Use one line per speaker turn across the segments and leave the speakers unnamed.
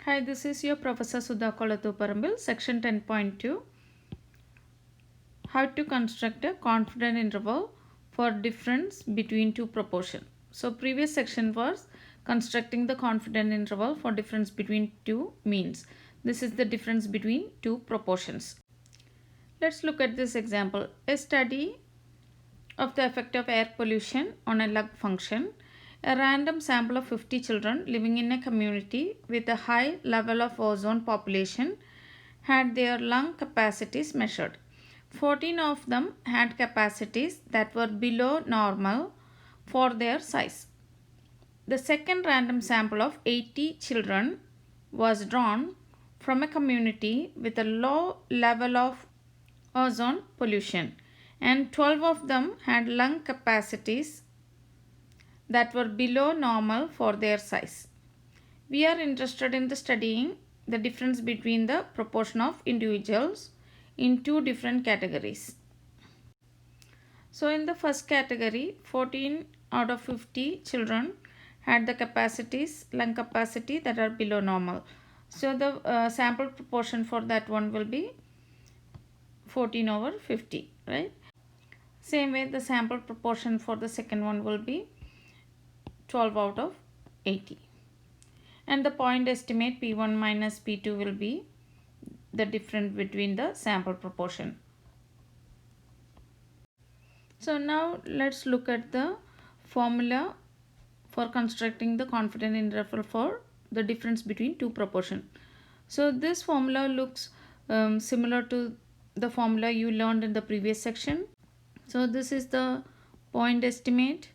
Hi, this is your Professor Sudha Kolathuparambil, section 10.2. How to construct a confidence interval for difference between two proportions. So, previous section was constructing the confidence interval for difference between two means. This is the difference between two proportions. Let's look at this example. A study of the effect of air pollution on a lung function. A random sample of 50 children living in a community with a high level of ozone population had their lung capacities measured. 14 of them had capacities that were below normal for their size. The second random sample of 80 children was drawn from a community with a low level of ozone pollution, and 12 of them had lung capacities that were below normal for their size. We are interested in studying the difference between the proportion of individuals in two different categories. So in the first category, 14 out of 50 children had the capacities, lung capacity that are below normal. So the sample proportion for that one will be 14 over 50, right? Same way the sample proportion for the second one will be 12 out of 80. And the point estimate P1 minus P2 will be the difference between the sample proportion. So now let's look at the formula for constructing the confidence interval for the difference between two proportions. So this formula looks similar to the formula you learned in the previous section. So this is the point estimate,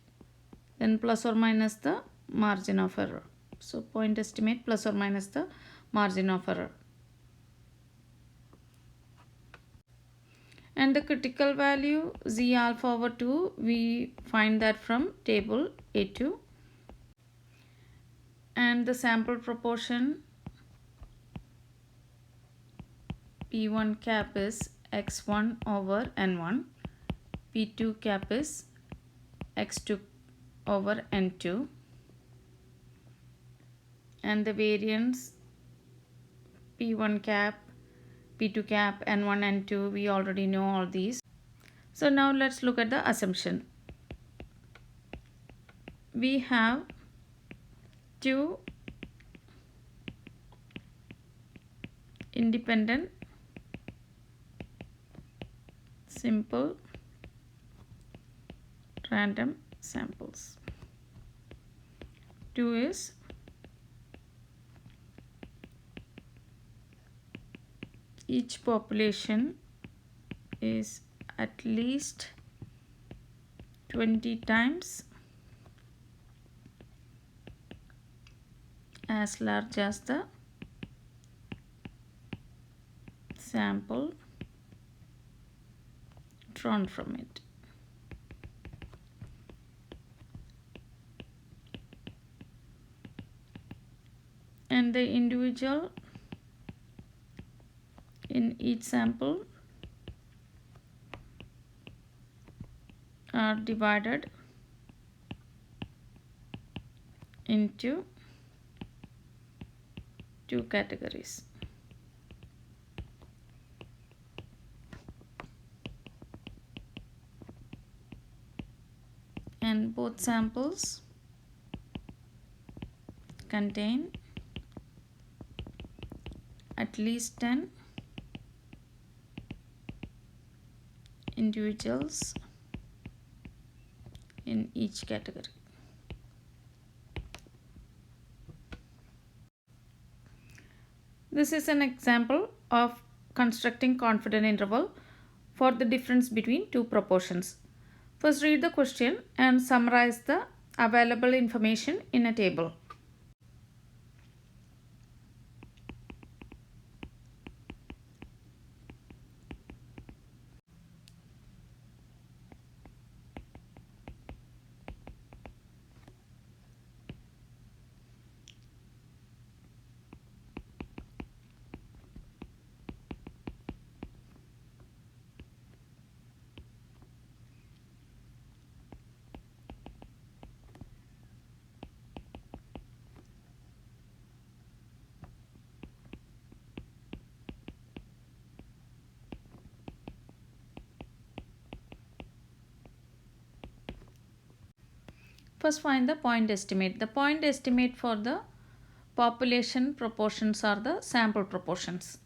then plus or minus the margin of error. So point estimate plus or minus the margin of error. And the critical value z alpha over 2, we find that from table A2. And the sample proportion P1 cap is x1 over n1, P2 cap is x2 over n2, and the variance P1 cap, P2 cap, n1, n2, we already know all these. So now let's look at the assumption. We have two independent simple random samples. 2 is each population is at least 20 times as large as the sample drawn from it. And the individual in each sample are divided into two categories. And both samples contain at least 10 individuals in each category. This is an example of constructing confidence interval for the difference between two proportions. First, read the question and summarize the available information in a table. first find the point estimate. The point estimate for the population proportions are the sample proportions.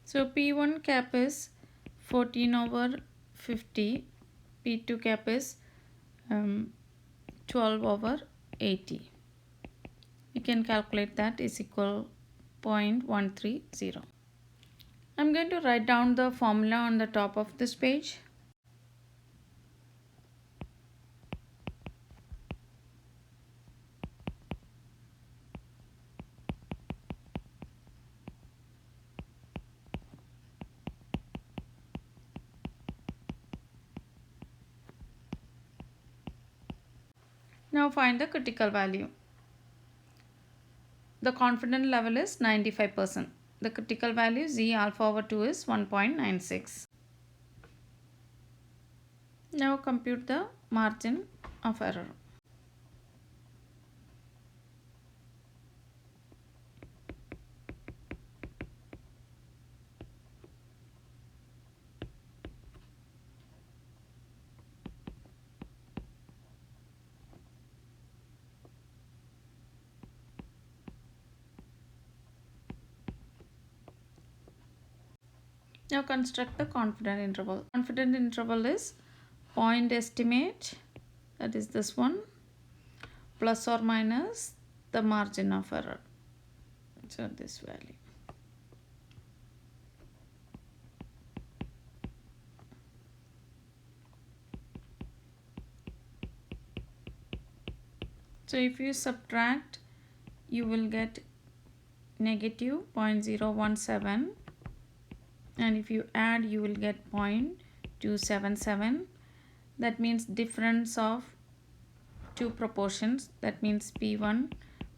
So P1 cap is 14 over 50, P2 cap is 12 over 80. You can calculate that is equal 0.130. I'm going to write down the formula on the top of this page. Now find the critical value. The confidence level is 95%. The critical value Z alpha over 2 is 1.96. Now compute the margin of error. Now construct the confidence interval. Confidence interval is point estimate, that is this one, plus or minus the margin of error. So this value. So if you subtract, you will get negative 0.017, and if you add, you will get 0.277. That means difference of two proportions, that means P1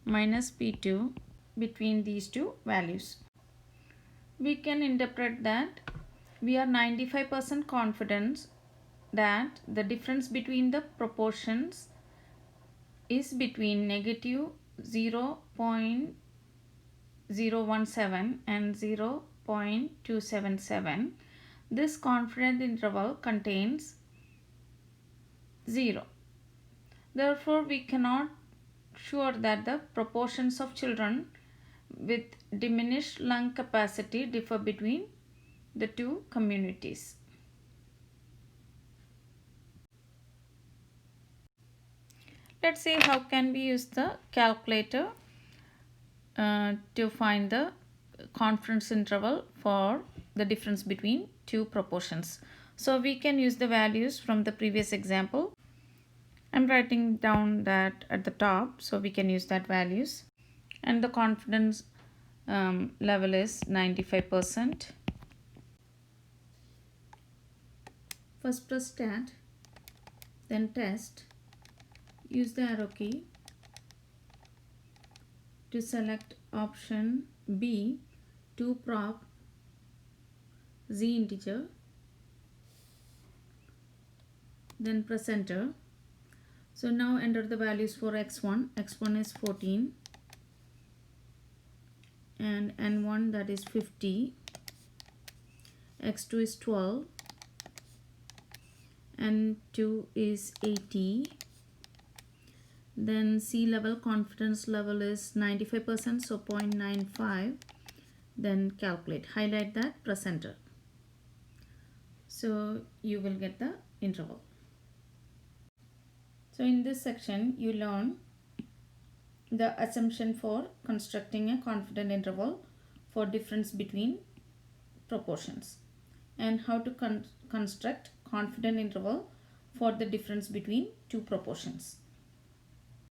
minus P2 between these two values. We can interpret that we are 95% confident that the difference between the proportions is between negative 0.017 and 0.277. This confidence interval contains 0. Therefore, we cannot sure that the proportions of children with diminished lung capacity differ between the two communities. Let's see how can we use the calculator to find the confidence interval for the difference between two proportions. So we can use the values from the previous example. I'm writing down that at the top, so we can use that values. And the confidence level is 95%. First press Stat, then Test. Use the arrow key to select option B, to prop Z integer, then press enter. So now enter the values for x1. x1 is 14 and n1, that is 50, x2 is 12, n2 is 80. Then C level confidence level is 95%, so 0.95. Then calculate, highlight that, press enter. So you will get the interval. So in this section you learn the assumption for constructing a confidence interval for difference between proportions and how to construct confidence interval for the difference between two proportions.